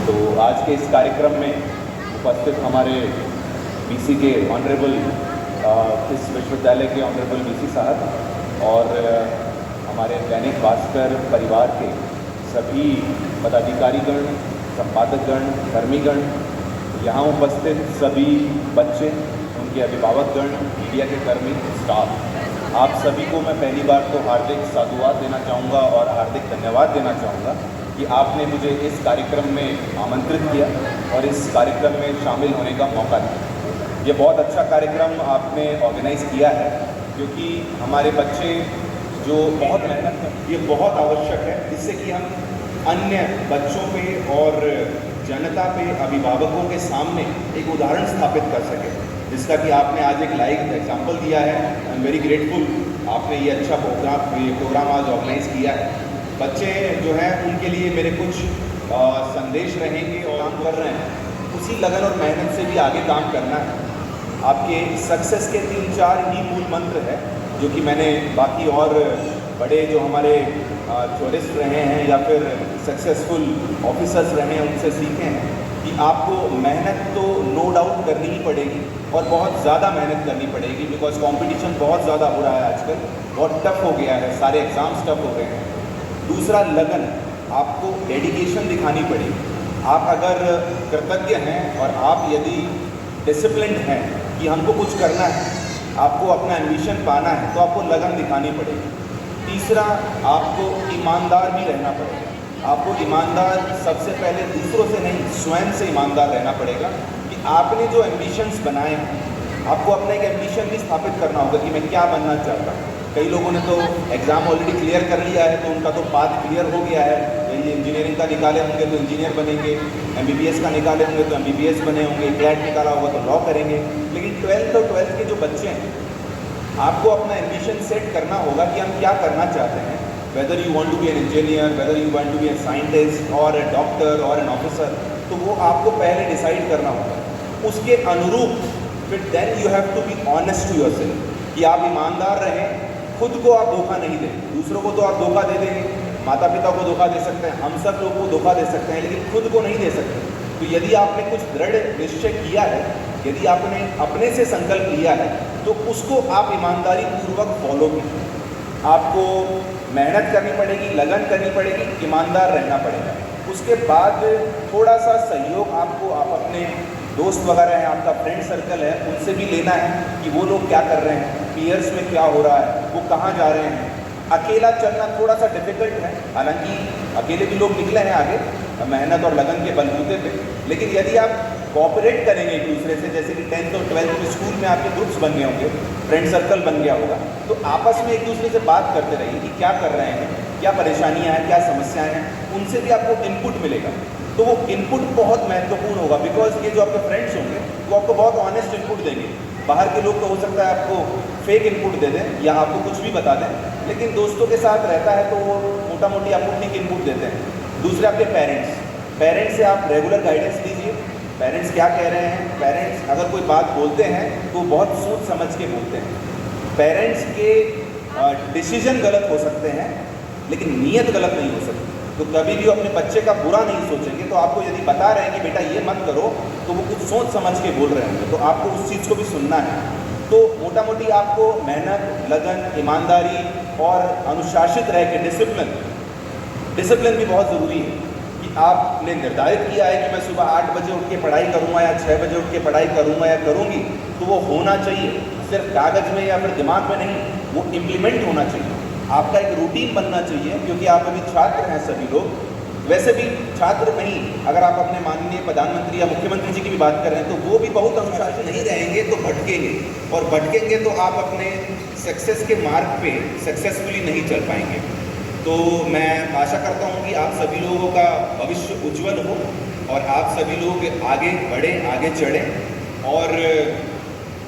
तो आज के इस कार्यक्रम में उपस्थित हमारे बीसी के ऑनरेबल इस विश्वविद्यालय के ऑनरेबल बीसी साहब और हमारे दैनिक भास्कर परिवार के सभी पदाधिकारीगण, संपादकगण, कर्मीगण, यहाँ उपस्थित सभी बच्चे, उनके अभिभावकगण, मीडिया के कर्मी, स्टाफ, आप सभी को मैं पहली बार तो हार्दिक साधुवाद देना चाहूँगा और हार्दिक धन्यवाद देना चाहूँगा कि आपने मुझे इस कार्यक्रम में आमंत्रित किया और इस कार्यक्रम में शामिल होने का मौका दिया। ये बहुत अच्छा कार्यक्रम आपने ऑर्गेनाइज़ किया है, क्योंकि हमारे बच्चे जो बहुत मेहनत करते हैं, ये बहुत आवश्यक है, जिससे कि हम अन्य बच्चों पे और जनता पे, अभिभावकों के सामने एक उदाहरण स्थापित कर सकें, जिसका कि आपने आज एक लाइव एग्जाम्पल दिया है। आई एम वेरी ग्रेटफुल, आपने ये अच्छा प्रोग्राम आज ऑर्गेनाइज़ किया है। बच्चे जो हैं उनके लिए मेरे कुछ संदेश रहेंगे और काम कर रहे हैं, उसी लगन और मेहनत से भी आगे काम करना है। आपके सक्सेस के 3-4 ही मूल मंत्र है, जो कि मैंने बाकी और बड़े जो हमारे टूरिस्ट रहे हैं या फिर सक्सेसफुल ऑफिसर्स रहे हैं उनसे सीखे हैं कि आपको मेहनत तो नो डाउट करनी ही पड़ेगी और बहुत ज़्यादा मेहनत करनी पड़ेगी, बिकॉज कंपटीशन बहुत ज़्यादा हो रहा है आजकल, बहुत टफ हो गया है, सारे एग्ज़ाम्स टफ हो गए हैं। दूसरा लगन, आपको डेडिकेशन दिखानी पड़ेगी। आप अगर कृतज्ञ हैं और आप यदि डिसिप्लिन्ड हैं कि हमको कुछ करना है, आपको अपना एम्बिशन पाना है, तो आपको लगन दिखानी पड़ेगी। तीसरा, आपको ईमानदार भी रहना पड़ेगा। आपको ईमानदार सबसे पहले दूसरों से नहीं, स्वयं से ईमानदार रहना पड़ेगा कि आपने जो एम्बिशंस बनाए हैं, आपको अपना एक एम्बिशन भी स्थापित करना होगा कि मैं क्या बनना चाहता हूँ। कई लोगों ने तो एग्ज़ाम ऑलरेडी क्लियर कर लिया है, तो उनका तो पाथ क्लियर हो गया है। ये इंजीनियरिंग का निकाले होंगे तो इंजीनियर बनेंगे, MBBS का निकाले होंगे तो MBBS बने होंगे, क्लैट निकाला होगा तो लॉ करेंगे। लेकिन 12th और 12th के जो बच्चे हैं, आपको अपना एम्बिशन सेट करना होगा कि हम क्या करना चाहते हैं। Whether you want to be an engineer, whether you want to be an scientist और ए डॉक्टर और एन ऑफिसर, तो वो आपको पहले डिसाइड करना होगा। उसके अनुरूप फिर then you have to be honest to yourself, कि आप ईमानदार रहें, खुद को आप धोखा नहीं दें। दूसरों को तो आप धोखा दे देंगे, माता पिता को धोखा दे सकते हैं, हम सब लोग को धोखा दे सकते हैं, लेकिन खुद को नहीं दे सकते। तो यदि आपने कुछ दृढ़ निश्चय किया है, यदि आपने अपने से संकल्प लिया है, तो उसको आप ईमानदारी पूर्वक फॉलो कीजिए। आपको मेहनत करनी पड़ेगी, लगन करनी पड़ेगी, ईमानदार रहना पड़ेगा। उसके बाद थोड़ा सा सहयोग आपको आप अपने दोस्त वगैरह हैं, आपका फ्रेंड सर्कल है, उनसे भी लेना है कि वो लोग क्या कर रहे हैं, पीयर्स में क्या हो रहा है, वो कहाँ जा रहे हैं। अकेला चलना थोड़ा सा डिफिकल्ट है, हालांकि अकेले भी लोग निकले हैं आगे मेहनत और लगन के बलबूते पे, लेकिन यदि आप कोऑपरेट करेंगे एक दूसरे से, जैसे कि 10th और 12th में स्कूल में आपके ग्रुप्स बन गए होंगे, फ्रेंड सर्कल बन गया होगा, तो आपस में एक दूसरे से बात करते रहिए कि क्या कर रहे हैं, क्या परेशानियां हैं, क्या समस्याएं हैं, उनसे भी आपको इनपुट मिलेगा। तो वो इनपुट बहुत महत्वपूर्ण होगा, बिकॉज ये जो आपके फ्रेंड्स होंगे वो आपको बहुत ऑनेस्ट इनपुट देंगे। बाहर के लोग तो हो सकता है आपको फेक इनपुट दे दें या आपको कुछ भी बता दें, लेकिन दोस्तों के साथ रहता है तो वो मोटा मोटी आपको ठीक इनपुट देते हैं। दूसरे आपके पेरेंट्स से आप रेगुलर गाइडेंस लीजिए। पेरेंट्स क्या कह रहे हैं, पेरेंट्स अगर कोई बात बोलते हैं तो बहुत सोच समझ के बोलते हैं। पेरेंट्स के डिसीजन गलत हो सकते हैं, लेकिन नीयत गलत नहीं हो सकती। तो कभी भी अपने बच्चे का बुरा नहीं सोचेंगे। तो आपको यदि बता रहे हैं कि बेटा ये मत करो, तो वो कुछ सोच समझ के बोल रहे होंगे, तो आपको उस चीज़ को भी सुनना है। तो मोटा मोटी आपको मेहनत, लगन, ईमानदारी और अनुशासित रह के डिसिप्लिन भी बहुत ज़रूरी है कि आपने निर्धारित किया है कि मैं सुबह 8 बजे उठ के पढ़ाई करूँगा या 6 बजे उठ के पढ़ाई करूँगा या करूँगी, तो वो होना चाहिए, सिर्फ कागज़ में या फिर दिमाग में नहीं, वो इम्प्लीमेंट होना चाहिए। आपका एक रूटीन बनना चाहिए, क्योंकि आप अभी छात्र हैं सभी लोग। वैसे भी छात्र नहीं, अगर आप अपने माननीय प्रधानमंत्री या मुख्यमंत्री जी की भी बात कर रहे हैं, तो वो भी बहुत अनुशासित नहीं रहेंगे तो भटकेंगे, और भटकेंगे तो आप अपने सक्सेस के मार्ग पे सक्सेसफुली नहीं चल पाएंगे। तो मैं आशा करता हूँ कि आप सभी लोगों का भविष्य उज्जवल हो और आप सभी लोग आगे बढ़ें, आगे चढ़ें। और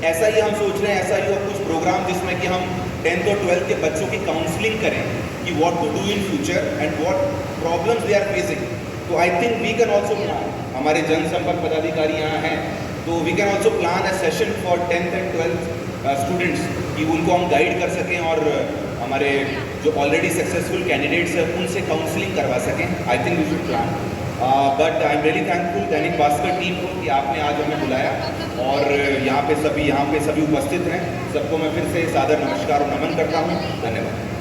ऐसा ही हम सोच रहे हैं, ऐसा ही हो कुछ प्रोग्राम जिसमें कि हम 10th और 12th के बच्चों की काउंसलिंग करें कि what to do in future and what problems they are facing. तो I think we can also plan, हमारे जनसंपर्क पदाधिकारी यहाँ हैं, तो we can also plan a session for 10th and 12th students, कि उनको हम गाइड कर सकें और हमारे जो ऑलरेडी सक्सेसफुल कैंडिडेट्स हैं उनसे काउंसलिंग करवा सकें। I think we should plan. But I am really thankful Dainik Bhaskar team को कि आपने आज हमें बुलाया और यहाँ पे सभी उपस्थित हैं। सबको मैं फिर से सादर नमस्कार और नमन करता हूँ। धन्यवाद।